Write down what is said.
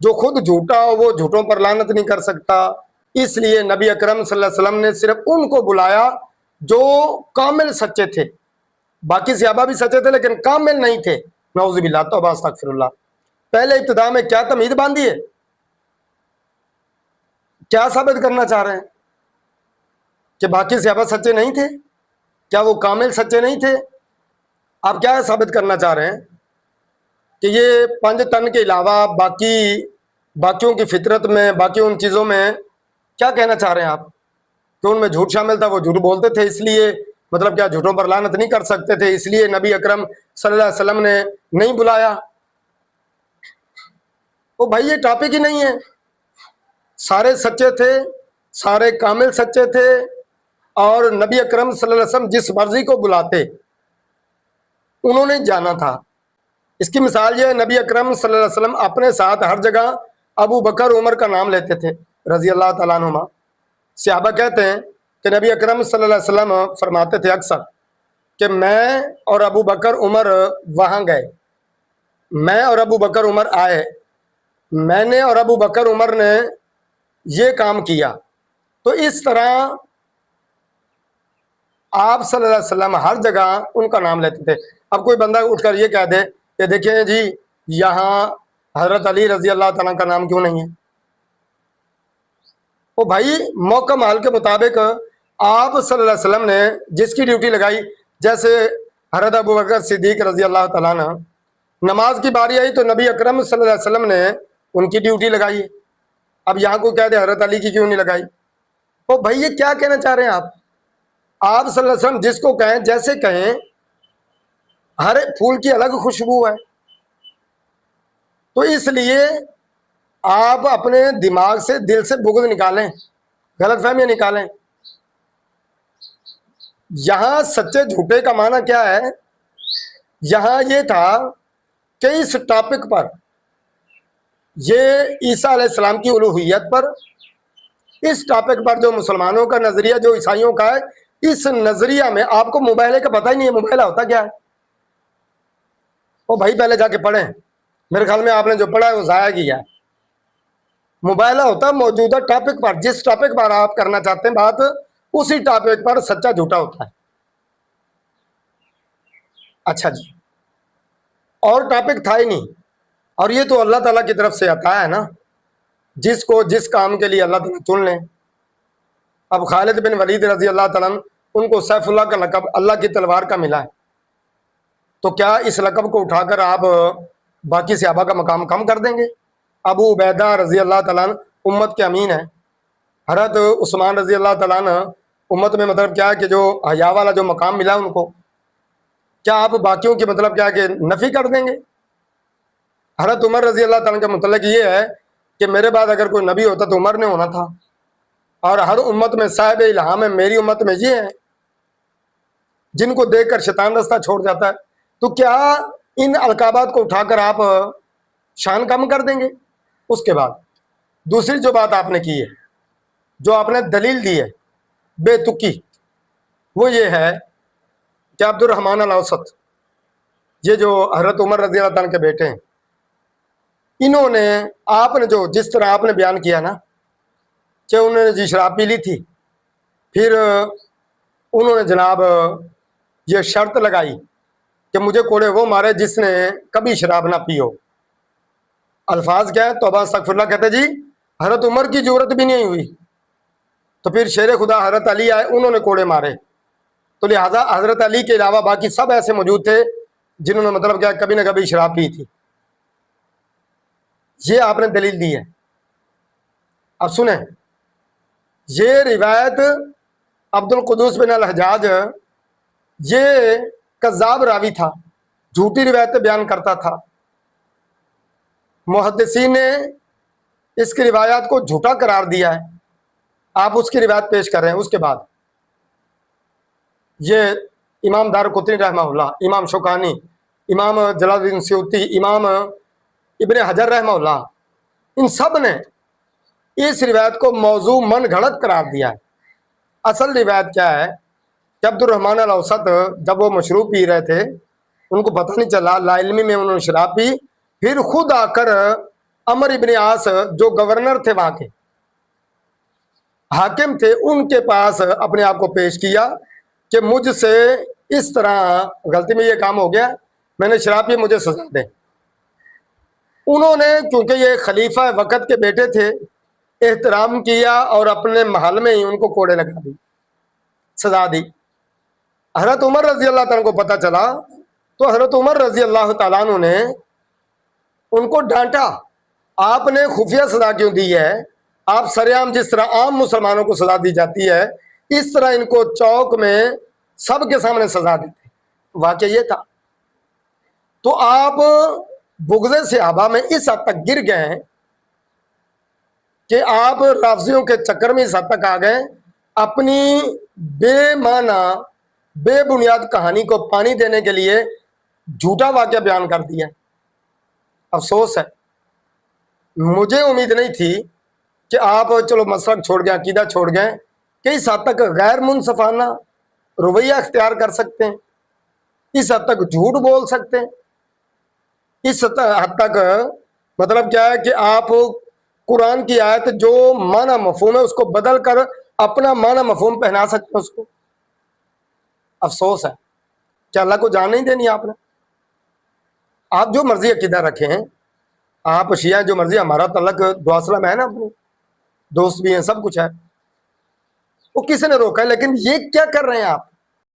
جو خود جھوٹا ہو وہ جھوٹوں پر لعنت نہیں کر سکتا، اس لیے نبی اکرم صلی اللہ علیہ وسلم نے صرف ان کو بلایا جو کامل سچے تھے. باقی صحابہ بھی سچے تھے لیکن کامل نہیں تھے. نعوذ باللہ، توبہ استغفر اللہ. پہلے ابتدا میں کیا تمہید باندھی ہے؟ کیا ثابت کرنا چاہ رہے ہیں کہ باقی صحابہ سچے نہیں تھے؟ کیا وہ کامل سچے نہیں تھے؟ آپ کیا ثابت کرنا چاہ رہے ہیں کہ یہ 5 تن کے علاوہ باقیوں کی فطرت میں، باقی ان چیزوں میں کیا کہنا چاہ رہے ہیں آپ کہ ان میں جھوٹ شامل تھا، وہ جھوٹ بولتے تھے، اس لیے مطلب کیا جھوٹوں پر لعنت نہیں کر سکتے تھے، اس لیے نبی اکرم صلی اللہ علیہ وسلم نے نہیں بلایا؟ وہ بھائی یہ ٹاپک ہی نہیں ہے. سارے سچے تھے، سارے کامل سچے تھے، اور نبی اکرم صلی اللہ علیہ وسلم جس مرضی کو بلاتے انہوں نے جانا تھا. اس کی مثال یہ ہے، نبی اکرم صلی اللہ علیہ وسلم اپنے ساتھ ہر جگہ ابو بکر عمر کا نام لیتے تھے رضی اللہ تعالیٰ عنہما. صحابہ کہتے ہیں کہ نبی اکرم صلی اللہ علیہ وسلم فرماتے تھے اکثر کہ میں اور ابو بکر عمر وہاں گئے، میں اور ابو بکر عمر آئے، میں نے اور ابو بکر عمر نے یہ کام کیا. تو اس طرح آپ صلی اللہ علیہ وسلم ہر جگہ ان کا نام لیتے تھے. اب کوئی بندہ اٹھ کر یہ کہہ دے کہ دیکھیں جی یہاں حضرت علی رضی اللہ تعالیٰ کا نام کیوں نہیں ہے؟ وہ بھائی موقع مال کے مطابق آپ صلی اللہ علیہ وسلم نے جس کی ڈیوٹی لگائی، جیسے حضرت ابو بکر صدیق رضی اللہ تعالیٰ عنہ، نماز کی باری آئی تو نبی اکرم صلی اللہ علیہ وسلم نے ان کی ڈیوٹی لگائی. اب یہاں کو کہہ دے حضرت علی کی کیوں نہیں لگائی؟ وہ بھائی یہ کیا کہنا چاہ رہے ہیں آپ صلی اللہ علیہ وسلم جس کو کہیں جیسے کہیں، ہر پھول کی الگ خوشبو ہے. تو اس لیے آپ اپنے دماغ سے، دل سے بغض نکالیں، غلط فہمیاں نکالیں. یہاں سچے جھوٹے کا معنی کیا ہے؟ یہاں یہ تھا کہ اس ٹاپک پر، یہ عیسیٰ علیہ السلام کی الوہیت پر، اس ٹاپک پر جو مسلمانوں کا نظریہ، جو عیسائیوں کا ہے، اس نظریہ میں آپ کو مباہلے کا پتہ ہی نہیں ہے. مباہلہ ہوتا کیا ہے؟ وہ بھائی پہلے جا کے پڑھیں، میرے خیال میں آپ نے جو پڑھا ہے وہ ضائع کیا ہے. مباہلہ ہوتا ہے موجودہ ٹاپک پر، جس ٹاپک پر آپ کرنا چاہتے ہیں بات، اسی ٹاپک پر سچا جھوٹا ہوتا ہے. اچھا جی، اور ٹاپک تھا ہی نہیں. اور یہ تو اللہ تعالیٰ کی طرف سے عطا ہے نا، جس کو جس کام کے لیے اللہ تعالیٰ چن لیں. اب خالد بن ولید رضی اللہ تعالیٰ ان کو سیف اللہ کا لقب اللہ کی تلوار کا ملا ہے، تو کیا اس لقب کو اٹھا کر آپ باقی صحابہ کا مقام کم کر دیں گے؟ ابو عبیدہ رضی اللہ تعالیٰ امت کے امین ہیں. حضرت عثمان رضی اللہ تعالیٰ امت میں مطلب کیا ہے کہ جو حیا والا جو مقام ملا ان کو، کیا آپ باقیوں کی مطلب کیا ہے کہ نفی کر دیں گے؟ حضرت عمر رضی اللہ تعالیٰ کا متعلق یہ ہے کہ میرے بعد اگر کوئی نبی ہوتا تو عمر نے ہونا تھا، اور ہر امت میں صاحب الہام ہے، میری امت میں یہ ہیں جن کو دیکھ کر شیطان رستہ چھوڑ جاتا ہے. تو کیا ان القابات کو اٹھا کر آپ شان کم کر دیں گے؟ اس کے بعد دوسری جو بات آپ نے کی ہے، جو آپ نے دلیل دی ہے بے تکی، وہ یہ ہے کہ عبد الرحمن الاوسط، یہ جو حضرت عمر رضی اللہ عنہ کے بیٹے ہیں، انہوں نے آپ نے جو جس طرح آپ نے بیان کیا نا کہ انہوں نے جی شراب پی لی تھی، پھر انہوں نے جناب یہ شرط لگائی کہ مجھے کوڑے وہ مارے جس نے کبھی شراب نہ پی ہو. الفاظ کیا ہے؟ توبہ استغفر اللہ. کہتے جی حضرت عمر کی جرت بھی نہیں ہوئی، تو پھر شیر خدا حضرت علی آئے، انہوں نے کوڑے مارے. تو لہٰذا حضرت علی کے علاوہ باقی سب ایسے موجود تھے جنہوں نے مطلب کیا کبھی نہ کبھی شراب پی تھی. یہ آپ نے دلیل دی ہے. اب سنیں، یہ روایت عبد القدوس بن الحجاج یہ کذاب راوی تھا، جھوٹی روایتیں بیان کرتا تھا. محدثین نے اس کی روایات کو جھوٹا قرار دیا ہے. آپ اس کی روایت پیش کر رہے ہیں. اس کے بعد یہ امام دارقطنی رحمہ اللہ، امام شوکانی، امام جلال الدین سیوطی، امام ابن حجر رحمہ اللہ، ان سب نے اس روایت کو موضوع من گھڑت قرار دیا ہے. اصل روایت کیا ہے کہ عبد الرحمن الاوسط جب وہ مشروب پی رہے تھے، ان کو پتہ نہیں چلا، لا علمی میں انہوں نے شراب پی، پھر خود آ کر عمر ابن عاص جو گورنر تھے وہاں کے حاکم تھے, ان کے پاس اپنے آپ کو پیش کیا کہ مجھ سے اس طرح غلطی میں یہ کام ہو گیا, میں نے شراب پی, مجھے سزا دیں. انہوں نے کیونکہ یہ خلیفہ وقت کے بیٹے تھے احترام کیا اور اپنے محل میں ہی ان کو کوڑے لگا دی, سزا دی. حضرت عمر رضی اللہ تعالیٰ کو پتہ چلا تو حضرت عمر رضی اللہ تعالیٰ عنہ نے ان کو ڈانٹا, آپ نے خفیہ سزا کیوں دی ہے؟ آپ سرعام جس طرح عام مسلمانوں کو سزا دی جاتی ہے اس طرح ان کو چوک میں سب کے سامنے سزا دیتے. واقعہ یہ تھا. تو آپ بغض صحابہ میں اس حد تک گر گئے ہیں کہ آپ رافضیوں کے چکر میں اس حد تک آ گئے, اپنی بے معنی بے بنیاد کہانی کو پانی دینے کے لیے جھوٹا واقعہ بیان کر دیا. افسوس ہے, مجھے امید نہیں تھی کہ آپ چلو مسلک چھوڑ گئے, عقیدہ چھوڑ گئے, کہ اس حد تک غیر منصفانہ رویہ اختیار کر سکتے ہیں, اس حد تک جھوٹ بول سکتے ہیں, اس حد تک مطلب کیا ہے کہ آپ قرآن کی آیت جو معنی مفہوم ہے اس کو بدل کر اپنا معنی مفہوم پہنا سکتے ہیں اس کو. افسوس ہے کہ اللہ کو جان نہیں دینی آپ نے. آپ جو مرضی عقیدہ رکھیں, آپ شیعہ جو مرضی, ہمارا تعلق دعا سلام ہے نا, اپنے دوست بھی ہیں, سب کچھ ہے, وہ کسی نے روکا ہے. لیکن یہ کیا کر رہے ہیں آپ؟